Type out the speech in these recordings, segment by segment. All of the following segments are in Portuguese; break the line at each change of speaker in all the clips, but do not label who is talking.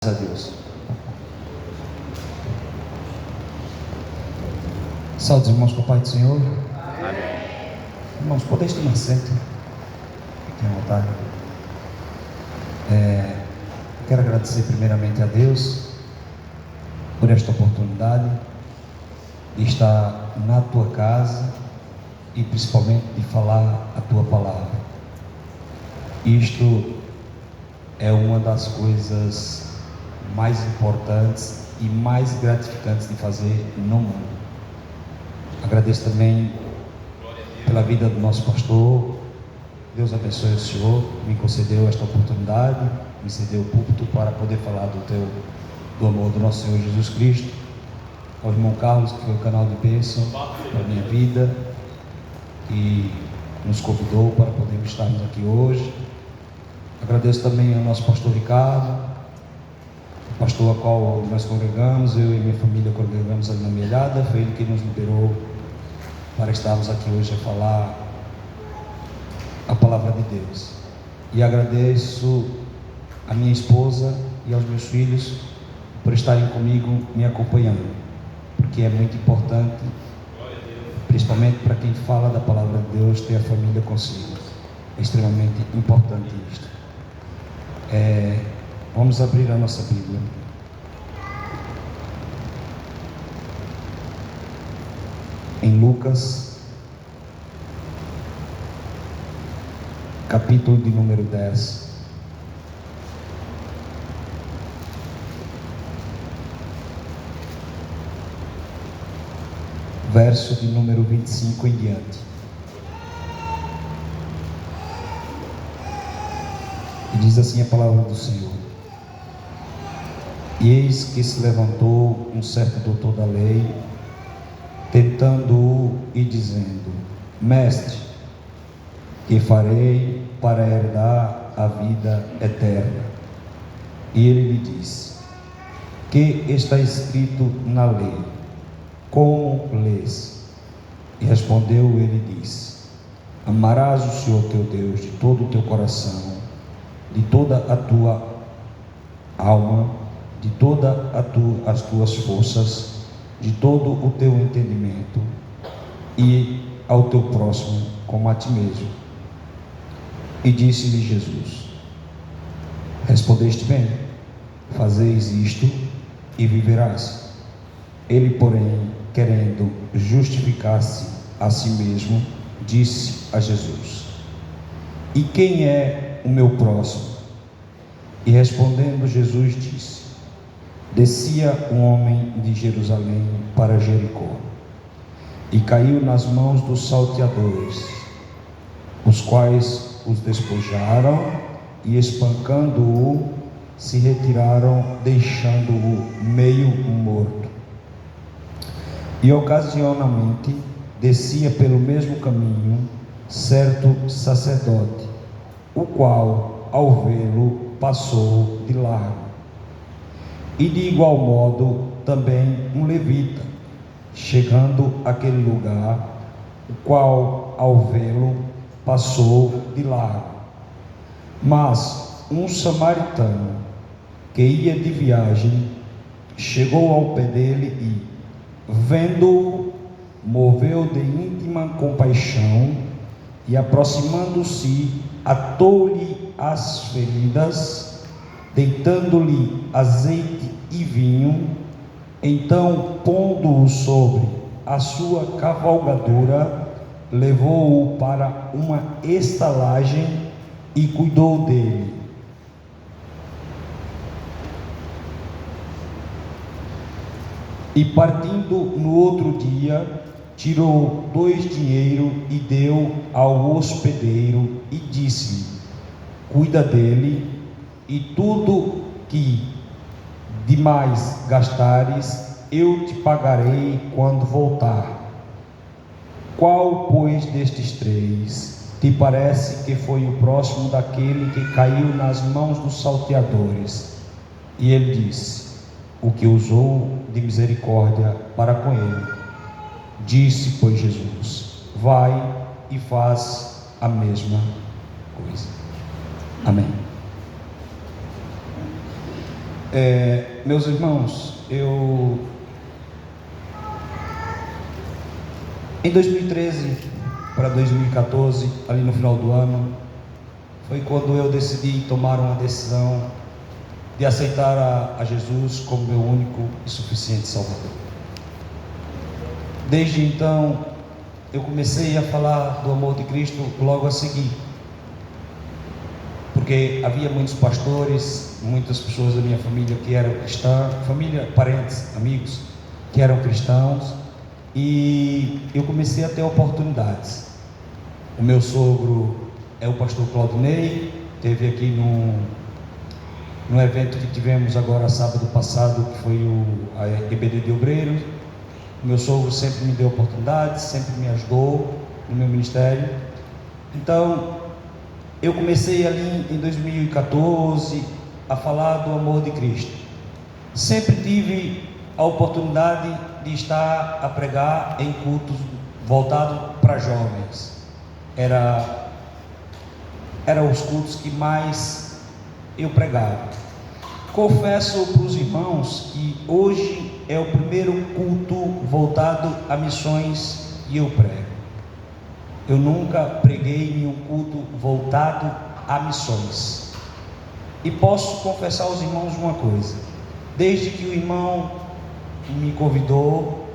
A Deus. Saúde, irmãos, com o Pai do Senhor.
Amém.
Irmãos, podeis tomar assento. Fiquem à vontade. Quero agradecer primeiramente a Deus por esta oportunidade de estar na tua casa e principalmente de falar a tua palavra. Isto é uma das coisas mais importantes e mais gratificantes de fazer no mundo. Agradeço também pela vida do nosso pastor. Deus abençoe o senhor, me concedeu esta oportunidade, me cedeu o púlpito para poder falar do amor do nosso Senhor Jesus Cristo. Ao irmão Carlos, que foi o canal de bênção para a minha vida, que nos convidou para podermos estarmos aqui hoje. Agradeço também ao nosso pastor Ricardo, pastor a qual nós congregamos, eu e minha família congregamos ali na Melhada. Foi ele que nos liberou para estarmos aqui hoje a falar a palavra de Deus. E agradeço a minha esposa e aos meus filhos por estarem comigo, me acompanhando, porque é muito importante, principalmente para quem fala da palavra de Deus, ter a família consigo. É extremamente importante isto. Vamos abrir a nossa Bíblia. Em Lucas, capítulo de número 10. Verso de número 25 em diante. E diz assim a palavra do Senhor: E eis que se levantou um certo doutor da lei, tentando-o e dizendo: Mestre, que farei para herdar a vida eterna? E ele lhe disse: Que está escrito na lei? Como lês? E respondeu ele e disse: Amarás o Senhor teu Deus de todo o teu coração, de toda a tua alma, de todas as tuas forças, de todo o teu entendimento, e ao teu próximo como a ti mesmo. E disse-lhe Jesus: Respondeste bem, fazeis isto e viverás. Ele, porém, querendo justificar-se a si mesmo, disse a Jesus: E quem é o meu próximo? E respondendo Jesus disse: Descia um homem de Jerusalém para Jericó, e caiu nas mãos dos salteadores, os quais os despojaram e, espancando-o, se retiraram, deixando-o meio morto. E ocasionalmente descia pelo mesmo caminho certo sacerdote, o qual, ao vê-lo, passou de largo. E de igual modo também um levita, chegando àquele lugar, o qual, ao vê-lo, passou de largo. Mas um samaritano, que ia de viagem, chegou ao pé dele e, vendo-o, moveu de íntima compaixão e, aproximando-se, atou-lhe as feridas, deitando-lhe azeite e vinho. Então, pondo-o sobre a sua cavalgadura, levou-o para uma estalagem e cuidou dele. E partindo no outro dia, tirou 2 dinheiros e deu ao hospedeiro e disse-lhe: Cuida dele, e tudo que demais gastares, eu te pagarei quando voltar. Qual, pois, destes 3 te parece que foi o próximo daquele que caiu nas mãos dos salteadores? E ele disse: O que usou de misericórdia para com ele. Disse, pois, Jesus: Vai e faz a mesma coisa. Amém. Meus irmãos, em 2013 para 2014, ali no final do ano, foi quando eu decidi tomar uma decisão de aceitar a Jesus como meu único e suficiente Salvador. Desde então, eu comecei a falar do amor de Cristo logo a seguir, porque havia muitos pastores, muitas pessoas da minha família que eram cristãs, família, parentes, amigos que eram cristãos, e eu comecei a ter oportunidades. O meu sogro é o pastor Claudinei, esteve aqui no evento que tivemos agora sábado passado, que foi a EBD de Obreiros. O meu sogro sempre me deu oportunidades, sempre me ajudou no meu ministério. Então, eu comecei ali em 2014 a falar do amor de Cristo. Sempre tive a oportunidade de estar a pregar em cultos voltados para jovens. Eram os cultos que mais eu pregava. Confesso para os irmãos que hoje é o primeiro culto voltado a missões que eu prego. Eu nunca preguei em um culto voltado a missões. E posso confessar aos irmãos uma coisa: desde que o irmão me convidou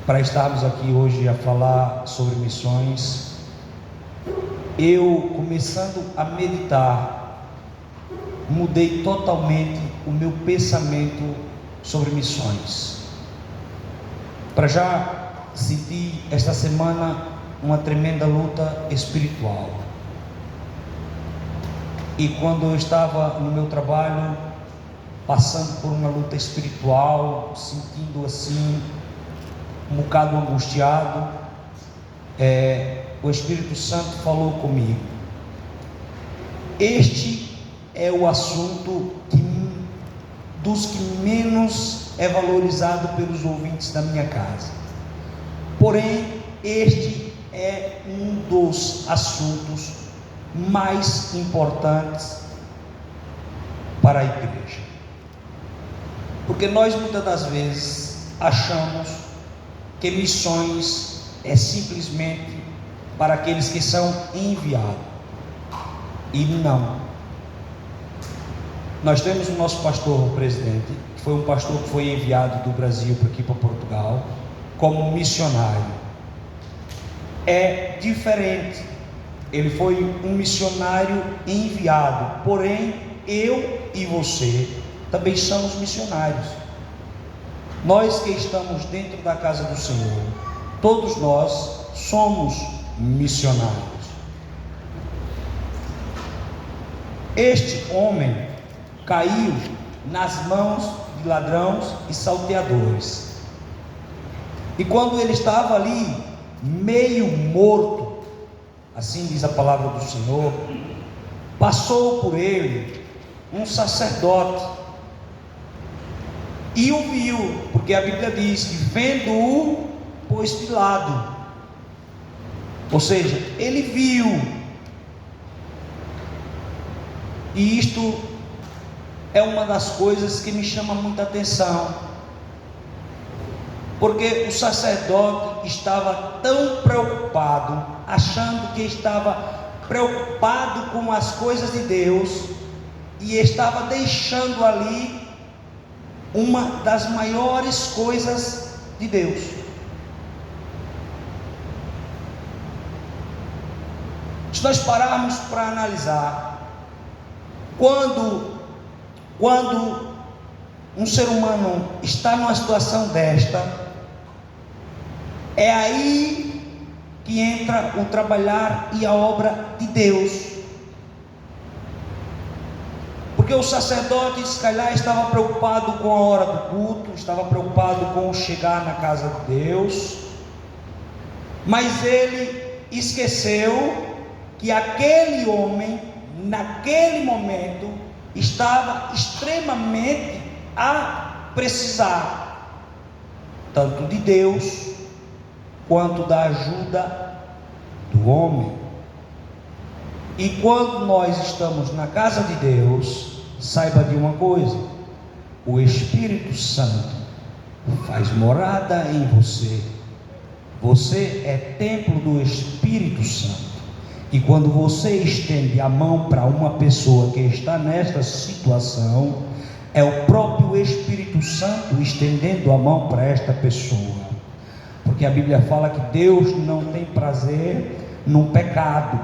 para estarmos aqui hoje a falar sobre missões, eu, começando a meditar, mudei totalmente o meu pensamento sobre missões. Para já senti esta semana uma tremenda luta espiritual. E quando eu estava no meu trabalho, passando por uma luta espiritual, sentindo assim, um bocado angustiado, o Espírito Santo falou comigo: este é o assunto dos que menos é valorizado pelos ouvintes da minha casa. Porém, este é um dos assuntos mais importantes para a igreja. Porque nós muitas das vezes achamos que missões é simplesmente para aqueles que são enviados. E não. Nós temos o nosso pastor presidente, que foi um pastor que foi enviado do Brasil para aqui para Portugal, como missionário. É diferente. Ele foi um missionário enviado, porém eu e você também somos missionários. Nós que estamos dentro da casa do Senhor, todos nós somos missionários. Este homem caiu nas mãos de ladrões e salteadores, e quando ele estava ali meio morto, assim diz a palavra do Senhor, passou por ele um sacerdote e o viu, porque a Bíblia diz que vendo-o, pôs de lado. Ou seja, ele viu. E isto é uma das coisas que me chama muita atenção, porque o sacerdote estava tão preocupado, achando que estava preocupado com as coisas de Deus, e estava deixando ali uma das maiores coisas de Deus. Se nós pararmos para analisar, quando um ser humano está numa situação desta, é aí que entra o trabalhar e a obra de Deus. Porque o sacerdote, se calhar, estava preocupado com a hora do culto, estava preocupado com chegar na casa de Deus, mas ele esqueceu que aquele homem, naquele momento, estava extremamente a precisar tanto de Deus quanto da ajuda do homem. E quando nós estamos na casa de Deus, saiba de uma coisa: o Espírito Santo faz morada em você. Você é templo do Espírito Santo. E quando você estende a mão para uma pessoa que está nesta situação, é o próprio Espírito Santo estendendo a mão para esta pessoa. Porque a Bíblia fala que Deus não tem prazer no pecado,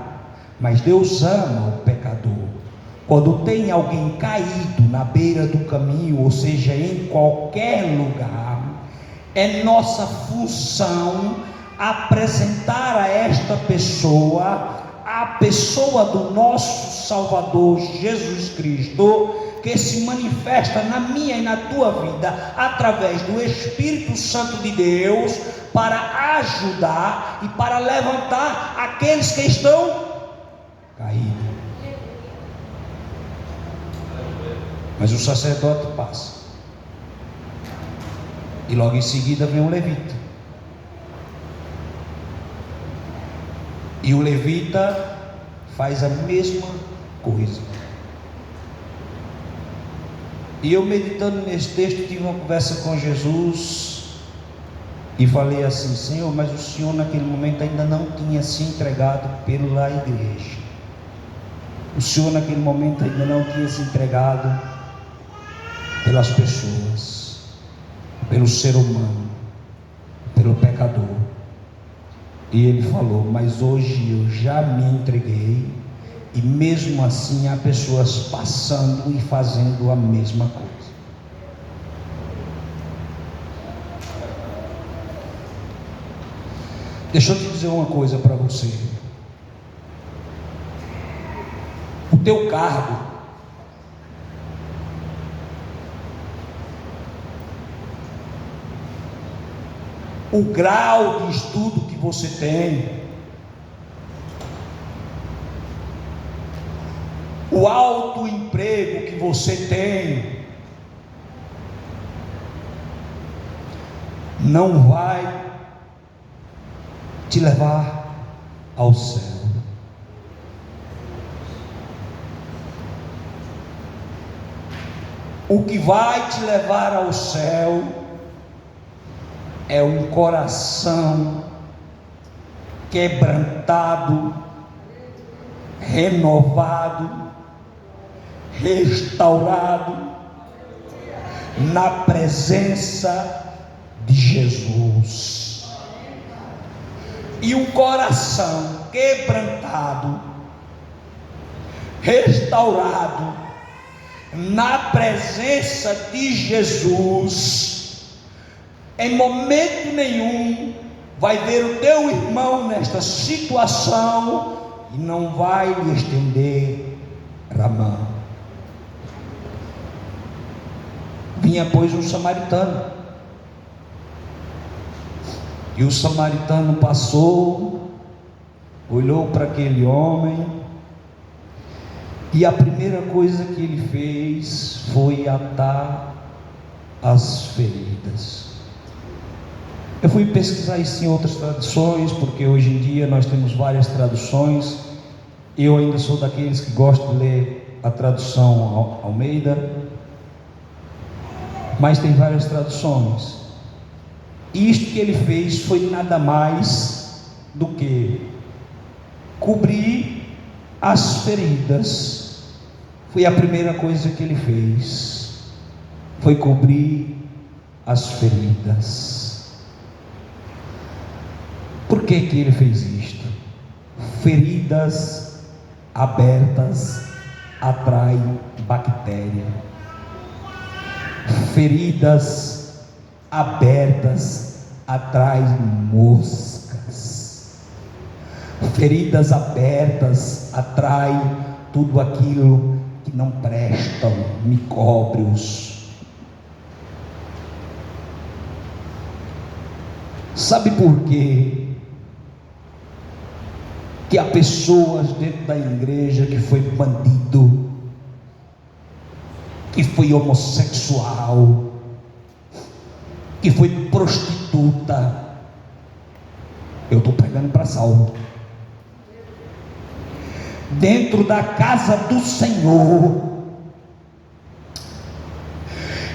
mas Deus ama o pecador. Quando tem alguém caído na beira do caminho, ou seja, em qualquer lugar, é nossa função apresentar a esta pessoa a pessoa do nosso Salvador Jesus Cristo, que se manifesta na minha e na tua vida através do Espírito Santo de Deus, para ajudar e para levantar aqueles que estão caídos. Mas o sacerdote passa, e logo em seguida vem o levita. E o levita faz a mesma coisa. E eu, meditando nesse texto, tive uma conversa com Jesus e falei assim: Senhor, mas o Senhor naquele momento ainda não tinha se entregado pela igreja. O Senhor naquele momento ainda não tinha se entregado pelas pessoas, pelo ser humano, pelo pecador. E ele falou: mas hoje eu já me entreguei, e mesmo assim há pessoas passando e fazendo a mesma coisa. Deixa eu te dizer uma coisa para você: o teu cargo, o grau de estudo que você tem, o alto emprego que você tem, não vai te levar ao céu. O que vai te levar ao céu é um coração quebrantado, renovado, restaurado na presença de Jesus. E um coração quebrantado, restaurado na presença de Jesus, em momento nenhum vai ver o teu irmão nesta situação e não vai lhe estender a mão. Vinha, pois, um samaritano, e o samaritano passou, olhou para aquele homem, e a primeira coisa que ele fez foi atar as feridas. Eu fui pesquisar isso em outras traduções, porque hoje em dia nós temos várias traduções. Eu ainda sou daqueles que gostam de ler a tradução Almeida, mas tem várias traduções. E isto que ele fez foi nada mais do que cobrir as feridas. Foi a primeira coisa que ele fez, foi cobrir as feridas. Por que que ele fez isto? Feridas abertas atraem bactéria. Feridas abertas atraem moscas. Feridas abertas atraem tudo aquilo que não prestam, micróbios. Sabe por quê que há pessoas dentro da igreja que foi bandido, que foi homossexual, que foi prostituta? Eu estou pregando para salvo. Dentro da casa do Senhor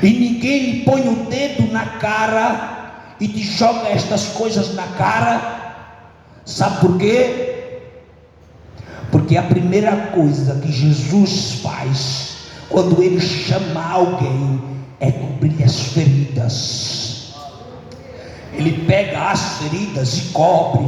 E ninguém lhe põe o dedo na cara e te joga estas coisas na cara. Sabe por quê? Porque a primeira coisa que Jesus faz quando Ele chama alguém é cobrir as feridas. Ele pega as feridas e cobre.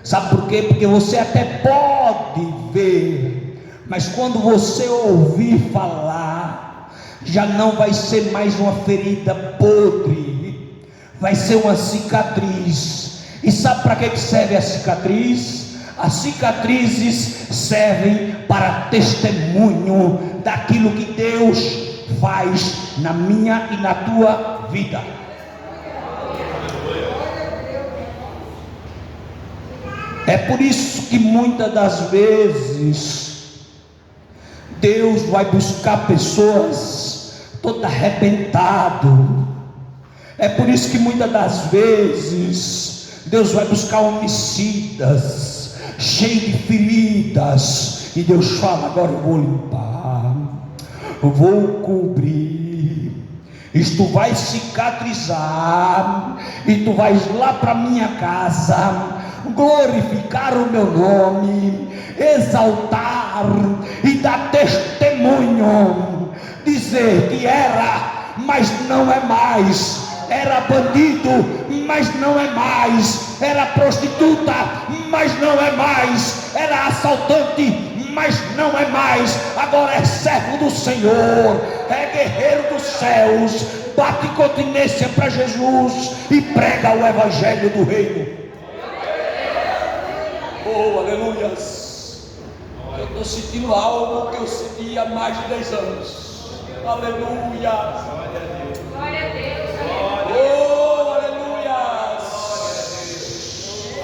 Sabe por quê? Porque você até pode ver, mas quando você ouvir falar, já não vai ser mais uma ferida podre, vai ser uma cicatriz. E sabe para que serve a cicatriz? As cicatrizes servem para testemunho daquilo que Deus faz na minha e na tua vida. É por isso que muitas das vezes Deus vai buscar pessoas todo arrebentado. É por isso que muitas das vezes Deus vai buscar homicidas, cheios de feridas, e Deus fala: agora eu vou limpar, eu vou cobrir, isto vai cicatrizar, e tu vais lá para minha casa glorificar o meu nome, exaltar e dar testemunho, dizer que era, mas não é mais, era bandido, mas não é mais, era prostituta, mas não é mais, era assaltante, mas não é mais, agora é servo do Senhor, é guerreiro dos céus, bate continência para Jesus e prega o evangelho do reino. Oh, aleluias! Eu estou sentindo algo que eu senti há mais de 10 anos. Aleluia! Glória a Deus! Oh, aleluias!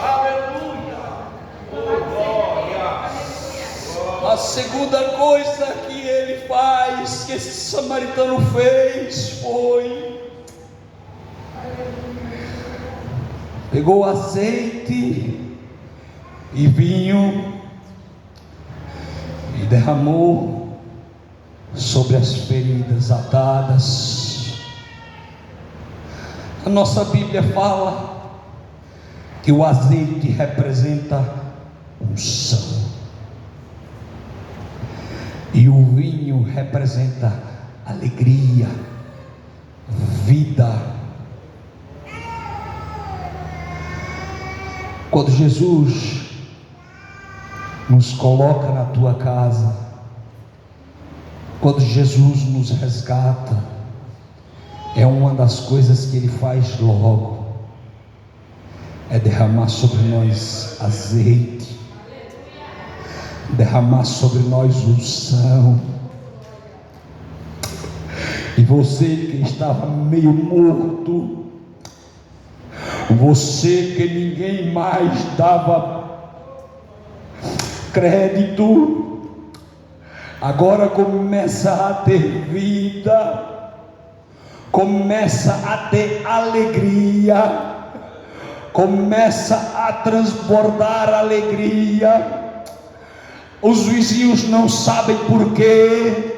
Aleluia! Oh, glória! A segunda coisa que ele faz, que esse samaritano fez, foi: pegou azeite e vinho e derramou sobre as feridas atadas. A nossa Bíblia fala que o azeite representa unção e o vinho representa alegria, vida. Quando Jesus nos coloca na tua casa, quando Jesus nos resgata, é uma das coisas que Ele faz logo, é derramar sobre nós azeite, derramar sobre nós unção. E você que estava meio morto, você que ninguém mais dava crédito, agora começa a ter vida, começa a ter alegria, começa a transbordar alegria. Os vizinhos não sabem porquê,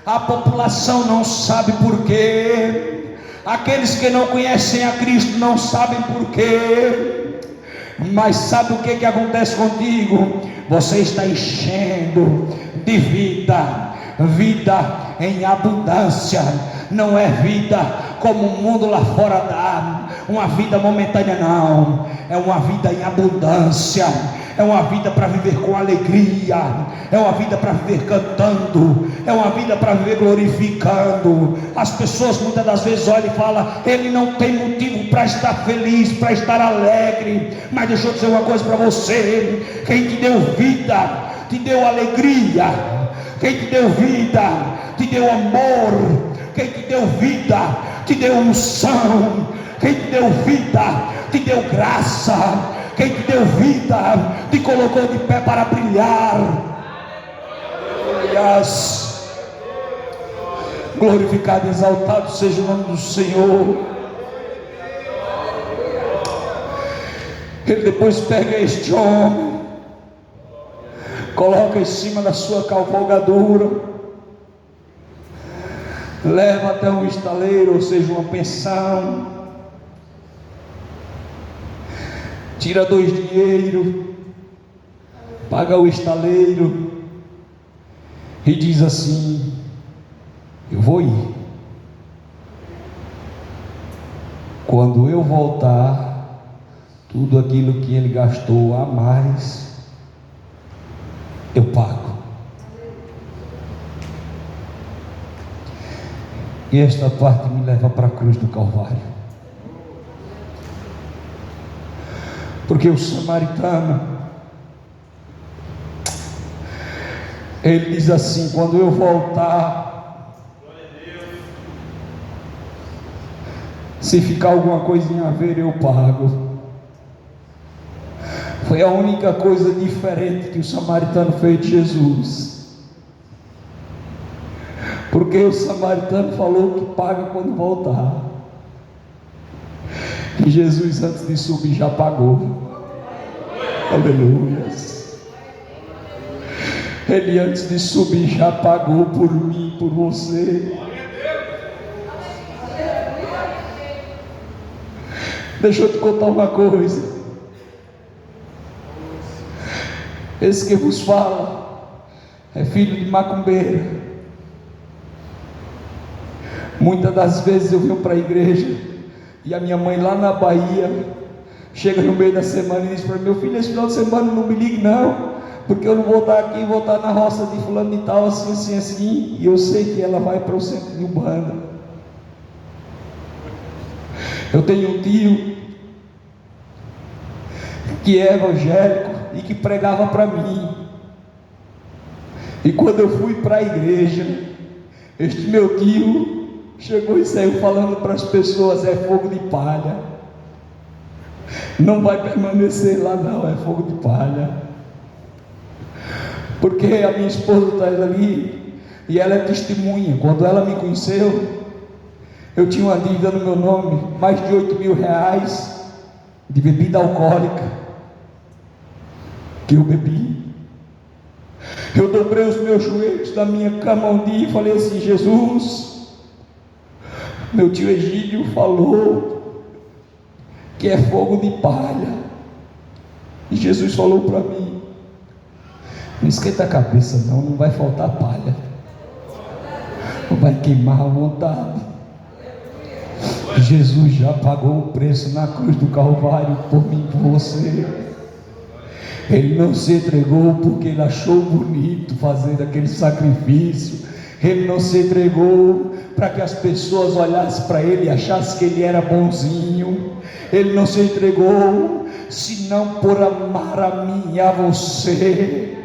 a população não sabe porquê, aqueles que não conhecem a Cristo não sabem porquê. Mas sabe o que acontece contigo? Você está enchendo de vida, vida em abundância. Não é vida como o mundo lá fora dá, uma vida momentânea, não, é uma vida em abundância, é uma vida para viver com alegria, é uma vida para viver cantando, é uma vida para viver glorificando. As pessoas muitas das vezes olham e falam: ele não tem motivo para estar feliz, para estar alegre. Mas deixa eu dizer uma coisa para você: quem te deu vida, te deu alegria. Quem te deu vida, te deu amor. Quem te deu vida, te deu unção. Quem te deu vida, te deu graça. Quem te deu vida, te colocou de pé para brilhar. Aleluias. Glorificado e exaltado seja o nome do Senhor. Ele depois pega este homem, coloca em cima da sua cavalgadura, leva até um estaleiro, ou seja, uma pensão, tira 2 dinheiros, paga o estaleiro e diz assim: eu vou ir. Quando eu voltar, tudo aquilo que ele gastou a mais, eu pago. E esta parte me leva para a cruz do Calvário. Porque o samaritano, ele diz assim: quando eu voltar, se ficar alguma coisinha a ver, eu pago. Foi a única coisa diferente que o samaritano fez de Jesus. Porque o samaritano falou que paga quando voltar. E Jesus, antes de subir, já pagou. Aleluia. Ele, antes de subir, já pagou por mim, por você. Deixa eu te contar uma coisa. Esse que vos fala é filho de macumbeira. Muitas das vezes eu venho para a igreja e a minha mãe lá na Bahia chega no meio da semana e diz para mim: meu filho, esse final de semana não me ligue não, porque eu não vou estar aqui, vou estar na roça de fulano e tal, assim, assim, assim. E eu sei que ela vai para o centro de Umbanda. Eu tenho um tio que é evangélico e que pregava para mim. E quando eu fui para a igreja, este meu tio chegou e saiu falando para as pessoas: é fogo de palha, não vai permanecer lá não, é fogo de palha. Porque a minha esposa está ali e ela é testemunha. Quando ela me conheceu, eu tinha uma dívida no meu nome, mais de 8.000 reais de bebida alcoólica que eu bebi. Eu dobrei os meus joelhos da minha cama um dia e falei assim: Jesus, meu tio Egídio falou que é fogo de palha. E Jesus falou para mim: não esquenta a cabeça não, não vai faltar palha, não vai queimar a vontade. Jesus já pagou o preço na cruz do Calvário por mim e por você. Ele não se entregou porque ele achou bonito fazer aquele sacrifício. Ele não se entregou para que as pessoas olhassem para ele e achassem que ele era bonzinho. Ele não se entregou senão por amar a mim e a você.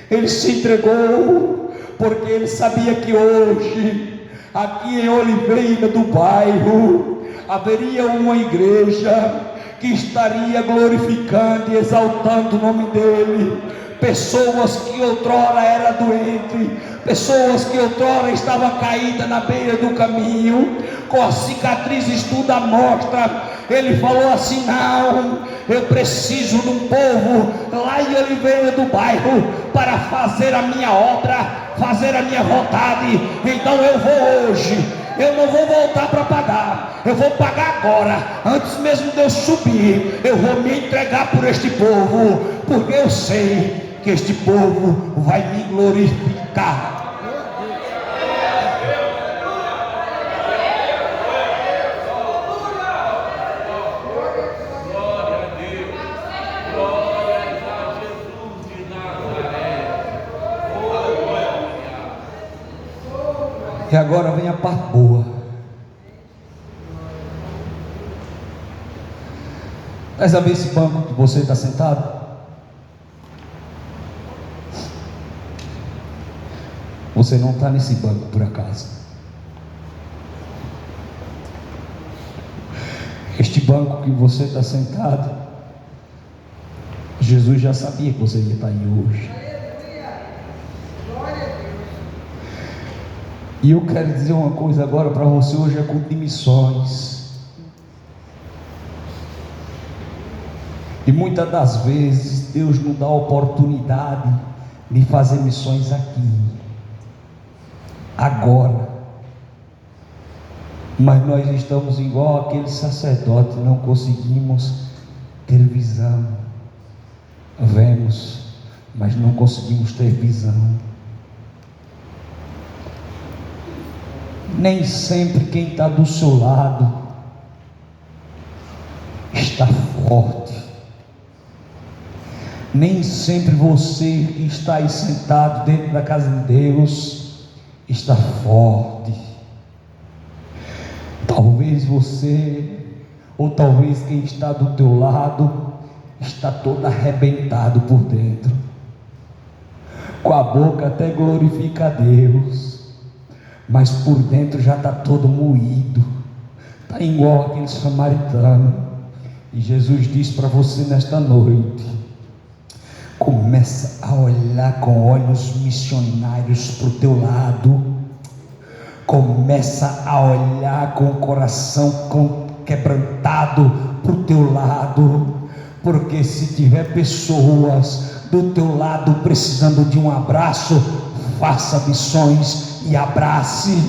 Ele se entregou porque ele sabia que hoje, aqui em Oliveira do Bairro, haveria uma igreja que estaria glorificando e exaltando o nome dele. Pessoas que outrora eram doentes, pessoas que outrora estavam caídas na beira do caminho, com as cicatrizes tudo à mostra. Ele falou assim: não, eu preciso de um povo lá em Oliveira do Bairro para fazer a minha obra, fazer a minha vontade. Então eu vou hoje, eu não vou voltar para pagar, eu vou pagar agora, antes mesmo de eu subir. Eu vou me entregar por este povo, porque eu sei que este povo vai me glorificar. E agora vem a parte boa. Quer saber esse banco que você está sentado? Você não está nesse banco por acaso. Este banco que você está sentado, Jesus já sabia que você ia estar aí hoje. E eu quero dizer uma coisa agora para você. Hoje é culto de missões. E muitas das vezes Deus nos dá a oportunidade de fazer missões aqui, agora. Mas nós estamos igual aquele sacerdote, não conseguimos ter visão. Vemos, mas não conseguimos ter visão. Nem sempre quem está do seu lado está forte. Nem sempre você que está aí sentado dentro da casa de Deus está forte. Talvez você, ou talvez quem está do teu lado, está todo arrebentado por dentro. Com a boca até glorifica a Deus, mas por dentro já está todo moído. Está igual aquele samaritano. E Jesus diz para você nesta noite: começa a olhar com olhos missionários para o teu lado. Começa a olhar com o coração quebrantado para o teu lado. Porque se tiver pessoas do teu lado precisando de um abraço, faça missões e abrace.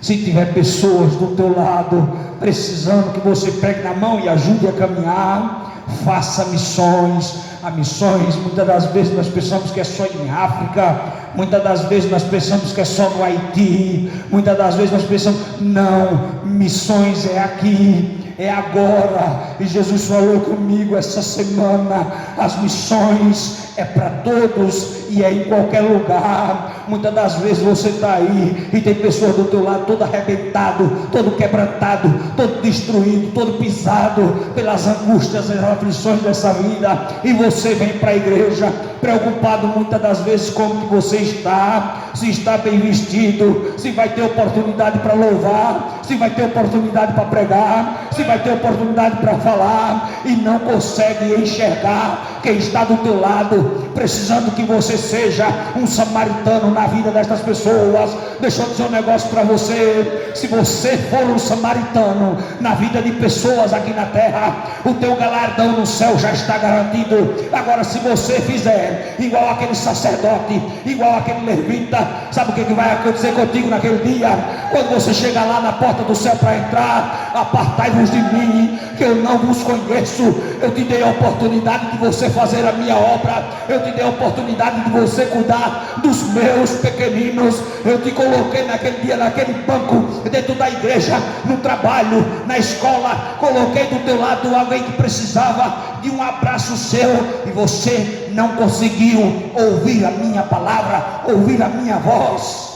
Se tiver pessoas do teu lado precisando que você pegue na mão e ajude a caminhar, faça missões. As missões, muitas das vezes nós pensamos que é só em África, muitas das vezes nós pensamos que é só no Haiti, muitas das vezes nós pensamos, não, missões é aqui, é agora. E Jesus falou comigo essa semana: as missões é para todos e é em qualquer lugar. Muitas das vezes você está aí e tem pessoas do teu lado todo arrebentado, todo quebrantado, todo destruído, todo pisado pelas angústias e aflições dessa vida, e você vem para a igreja preocupado muitas das vezes como que você está, se está bem vestido, se vai ter oportunidade para louvar, se vai ter oportunidade para pregar, se vai ter oportunidade para falar, e não consegue enxergar quem está do teu lado, precisando que você seja um samaritano na vida destas pessoas. Deixa eu dizer um negócio para você: se você for um samaritano na vida de pessoas aqui na terra, o teu galardão no céu já está garantido. Agora, se você fizer igual aquele sacerdote, igual aquele levita, sabe o que vai acontecer contigo naquele dia? Quando você chegar lá na porta do céu para entrar: apartai-vos de mim, que eu não vos conheço. Eu te dei a oportunidade de você fazer a minha obra, eu te dei a oportunidade de você cuidar dos meus pequeninos, eu te coloquei naquele dia, naquele banco, dentro da igreja, no trabalho, na escola, coloquei do teu lado alguém que precisava de um abraço seu, e você não conseguiu ouvir a minha palavra, ouvir a minha voz.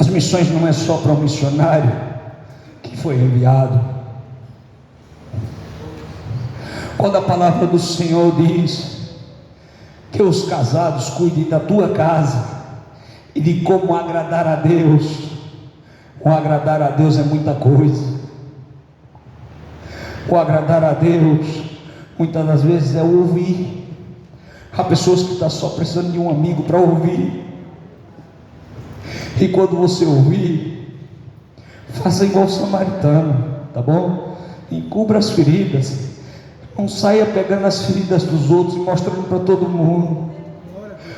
As missões não é só para o missionário que foi enviado. Quando a palavra do Senhor diz que os casados cuidem da tua casa e de como agradar a Deus, o agradar a Deus é muita coisa. O agradar a Deus muitas das vezes é ouvir. Há pessoas que estão só precisando de um amigo para ouvir. E quando você ouvir, faça igual o samaritano, tá bom? Encubra as feridas, não saia pegando as feridas dos outros e mostrando para todo mundo,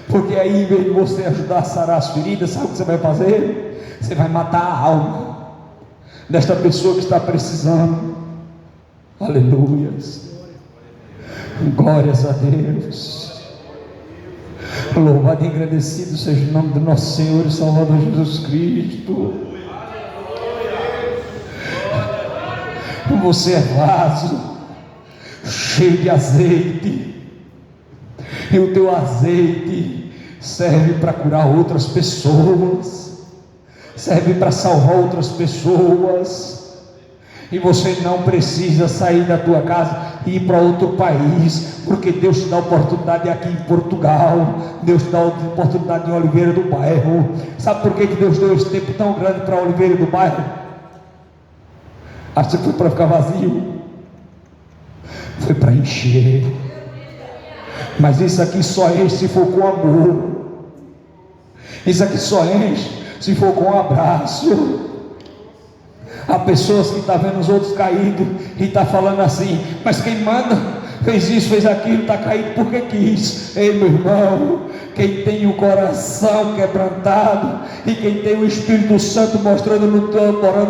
porque aí, em vez de você ajudar a sarar as feridas, sabe o que você vai fazer? Você vai matar a alma desta pessoa que está precisando. Aleluias, glórias a Deus. Louvado e agradecido seja o nome do nosso Senhor e Salvador Jesus Cristo. Você é vaso cheio de azeite, e o teu azeite serve para curar outras pessoas, serve para salvar outras pessoas. E você não precisa sair da tua casa e ir para outro país, porque Deus te dá oportunidade aqui em Portugal, Deus te dá oportunidade em Oliveira do Bairro. Sabe por que Deus deu esse tempo tão grande para Oliveira do Bairro? Acho que foi para ficar vazio? Foi para encher. Mas isso aqui só enche se for com amor. Isso aqui só enche se for com um abraço. Há pessoas que estão vendo os outros caídos e estão falando assim: mas quem manda fez isso, fez aquilo, está caído porque quis. Ei, meu irmão, quem tem o coração quebrantado e quem tem o Espírito Santo morando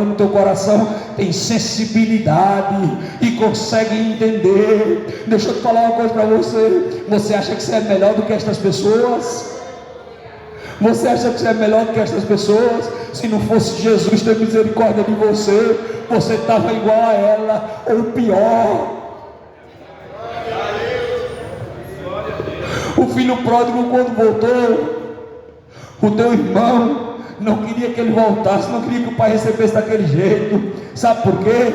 no teu coração, tem sensibilidade e consegue entender. Deixa eu te falar uma coisa para você. Você acha que você é melhor do que estas pessoas? Você acha que você é melhor do que estas pessoas? Se não fosse Jesus ter misericórdia de você, você estava igual a ela, ou pior. O filho pródigo, quando voltou, o teu irmão não queria que ele voltasse, não queria que o pai recebesse daquele jeito. Sabe por quê?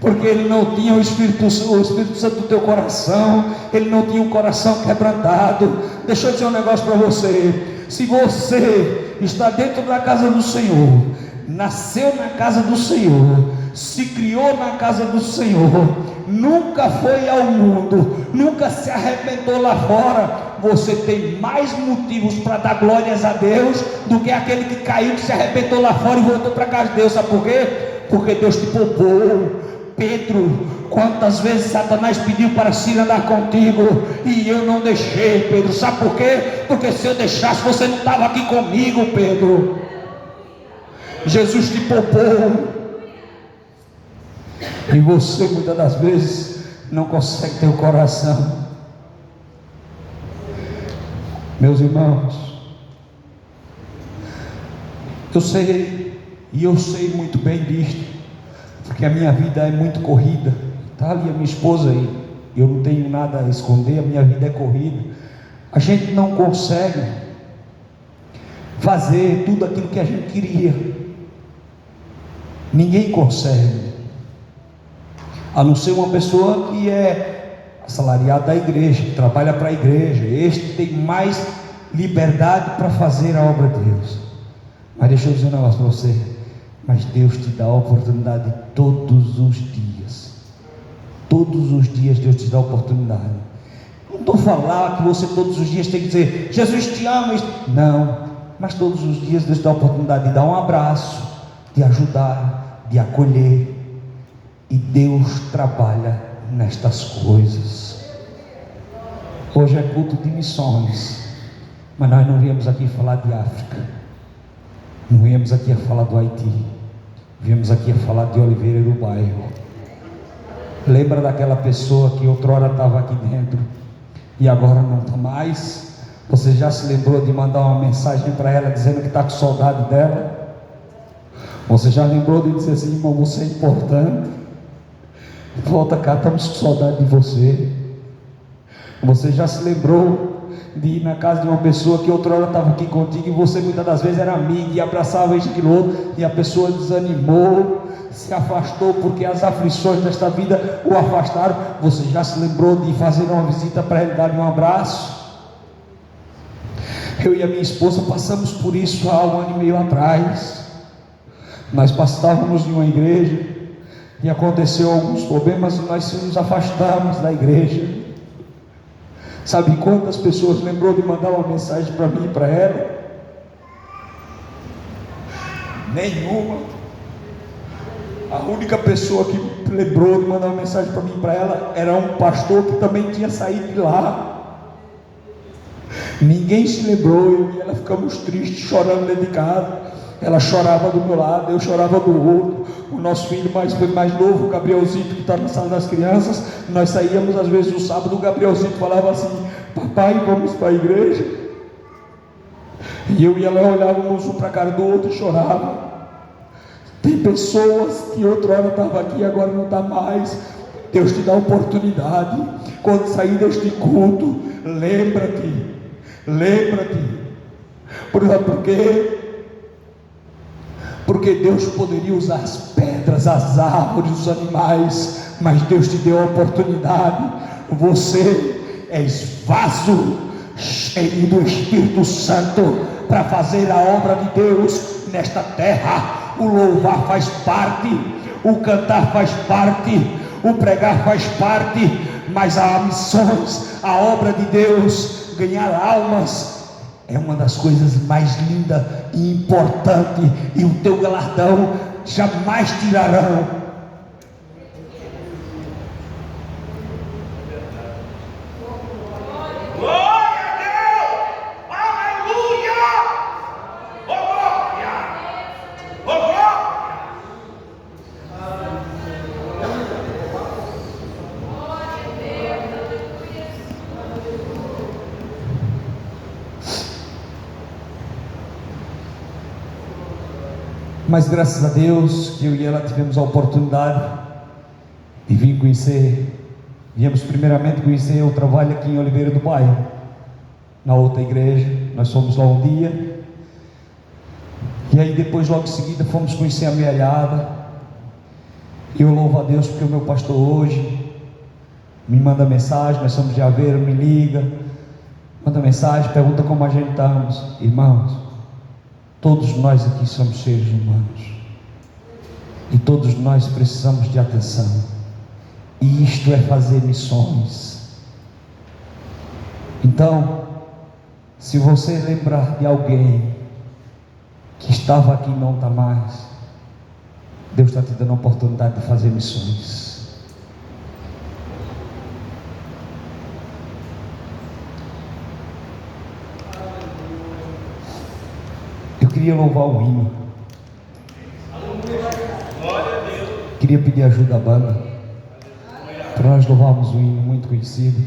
Porque ele não tinha o Espírito Santo do teu coração, ele não tinha um coração quebrantado. Deixa eu dizer um negócio para você. Se você está dentro da casa do Senhor, nasceu na casa do Senhor, se criou na casa do Senhor, nunca foi ao mundo, nunca se arrebentou lá fora, você tem mais motivos para dar glórias a Deus do que aquele que caiu, que se arrebentou lá fora e voltou para a casa de Deus. Sabe por quê? Porque Deus te poupou. Pedro, quantas vezes Satanás pediu para se andar contigo e eu não deixei, Pedro. Sabe por quê? Porque se eu deixasse, você não estava aqui comigo, Pedro. Jesus te poupou. E você muitas das vezes não consegue ter o coração. Meus irmãos, eu sei muito bem disto, porque a minha vida é muito corrida. Está ali a minha esposa aí, eu não tenho nada a esconder, a minha vida é corrida. A gente não consegue fazer tudo aquilo que a gente queria. Ninguém consegue, a não ser uma pessoa que é assalariado da igreja, que trabalha para a igreja. Este tem mais liberdade para fazer a obra de Deus. Mas deixa eu dizer um negócio para você. Mas Deus te dá a oportunidade todos os dias. Todos os dias Deus te dá a oportunidade. Não estou falando que você todos os dias tem que dizer Jesus te ama. Não, mas todos os dias Deus te dá a oportunidade de dar um abraço, de ajudar, de acolher. E Deus trabalha nestas coisas. Hoje é culto de missões, mas nós não viemos aqui falar de África, não viemos aqui a falar do Haiti, viemos aqui a falar de Oliveira do Bairro. Lembra daquela pessoa que outrora estava aqui dentro e agora não está mais? Você já se lembrou de mandar uma mensagem para ela dizendo que está com saudade dela? Você já lembrou de dizer assim: irmão, você é importante, volta cá, estamos com saudade de você? Você já se lembrou de ir na casa de uma pessoa que outrora estava aqui contigo e você muitas das vezes era amigo e abraçava este e outro, e a pessoa desanimou, se afastou porque as aflições desta vida o afastaram? Você já se lembrou de fazer uma visita para ele, dar um abraço? Eu e a minha esposa passamos por isso há 1 ano e meio atrás. Nós estávamos em uma igreja e aconteceu alguns problemas e nós nos afastamos da igreja. Sabe quantas pessoas lembrou de mandar uma mensagem para mim e para ela? Nenhuma. A única pessoa que lembrou de mandar uma mensagem para mim e para ela era um pastor que também tinha saído de lá. Ninguém se lembrou. Eu e ela ficamos tristes, chorando dentro de casa. Ela chorava do meu lado, eu chorava do outro. O nosso filho mais novo, o Gabrielzito, que está na sala das crianças, nós saíamos às vezes no sábado, o Gabrielzito falava assim: papai, vamos para a igreja? E eu e ela olhávamos um para a cara do outro e chorava. Tem pessoas que outrora estavam aqui e agora não está mais. Deus te dá oportunidade. Quando sair deste culto, lembra-te. Por quê? Porque Deus poderia usar as pedras, as árvores, os animais, mas Deus te deu a oportunidade. Você é vaso cheio do Espírito Santo para fazer a obra de Deus nesta terra. O louvar faz parte, o cantar faz parte, o pregar faz parte, mas a missões, a obra de Deus, ganhar almas, é uma das coisas mais lindas e importantes, e o teu galardão jamais tirarão. Mas graças a Deus que eu e ela tivemos a oportunidade de vir conhecer. Viemos primeiramente conhecer o trabalho aqui em Oliveira do Bairro, na outra igreja. Nós fomos lá um dia, e aí depois logo em seguida fomos conhecer a Amealhada. E eu louvo a Deus porque o meu pastor hoje me manda mensagem, nós somos de Aveiro, me liga, manda mensagem, pergunta como a gente estamos. Irmãos, todos nós aqui somos seres humanos, e todos nós precisamos de atenção, e isto é fazer missões. Então, se você lembrar de alguém que estava aqui e não está mais, Deus está te dando a oportunidade de fazer missões. Eu queria louvar o hino, queria pedir ajuda à banda para nós louvarmos um hino muito conhecido.